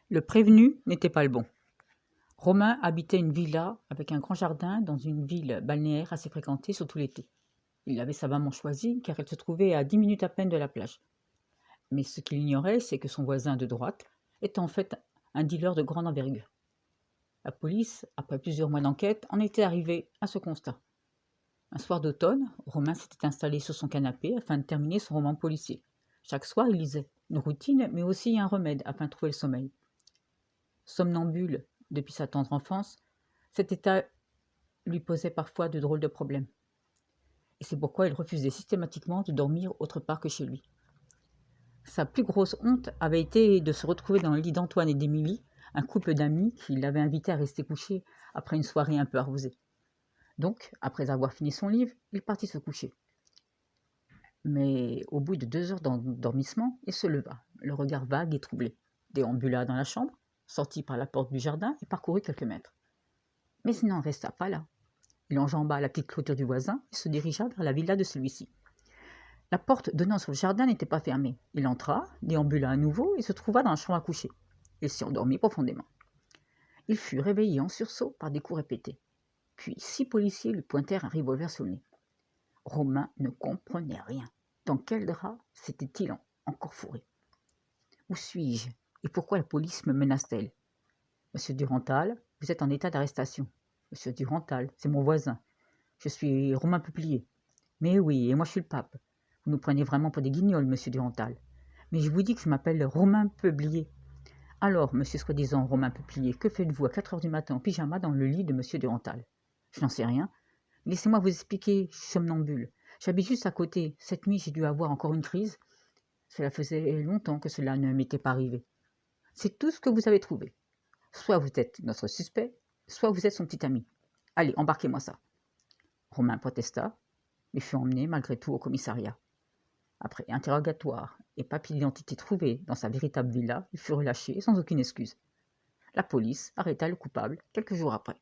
Le prévenu n'était pas le bon. Romain habitait une villa avec un grand jardin dans une ville balnéaire assez fréquentée, surtout l'été. Il l'avait savamment choisie car elle se trouvait à 10 minutes à peine de la plage. Mais ce qu'il ignorait, c'est que son voisin de droite était en fait un dealer de grande envergure. La police, après plusieurs mois d'enquête, en était arrivée à ce constat. Un soir d'automne, Romain s'était installé sur son canapé afin de terminer son roman policier. Chaque soir, il lisait. Une routine, mais aussi un remède afin de trouver le sommeil. Somnambule depuis sa tendre enfance, cet état lui posait parfois de drôles de problèmes. Et c'est pourquoi il refusait systématiquement de dormir autre part que chez lui. Sa plus grosse honte avait été de se retrouver dans le lit d'Antoine et d'Émilie, un couple d'amis qui l'avaient invité à rester couché après une soirée un peu arrosée. Donc, après avoir fini son livre, il partit se coucher. Mais au bout de 2 heures d'endormissement, il se leva, le regard vague et troublé, déambula dans la chambre, sortit par la porte du jardin et parcourut quelques mètres. Mais il n'en resta pas là. Il enjamba la petite clôture du voisin et se dirigea vers la villa de celui-ci. La porte donnant sur le jardin n'était pas fermée. Il entra, déambula à nouveau et se trouva dans la chambre à coucher. Il s'y endormit profondément. Il fut réveillé en sursaut par des coups répétés. Puis 6 policiers lui pointèrent un revolver sur le nez. Romain ne comprenait rien. Dans quel drap s'était-il encore fourré? Où suis-je? Et pourquoi la police me menace-t-elle? Monsieur Durantal, vous êtes en état d'arrestation. Monsieur Durantal, c'est mon voisin. Je suis Romain Peuplier. Mais oui, et moi je suis le pape. Vous nous prenez vraiment pour des guignols, monsieur Durantal. Mais je vous dis que je m'appelle Romain Peuplier. Alors, monsieur soi-disant Romain Peuplier, que faites-vous à 4 heures du matin en pyjama dans le lit de monsieur Durantal? Je n'en sais rien. Laissez-moi vous expliquer, je suis somnambule. J'habite juste à côté. Cette nuit, j'ai dû avoir encore une crise. Cela faisait longtemps que cela ne m'était pas arrivé. C'est tout ce que vous avez trouvé. Soit vous êtes notre suspect, soit vous êtes son petit ami. Allez, embarquez-moi ça. Romain protesta, mais fut emmené malgré tout au commissariat. Après interrogatoire et papier d'identité trouvés dans sa véritable villa, il fut relâché sans aucune excuse. La police arrêta le coupable quelques jours après.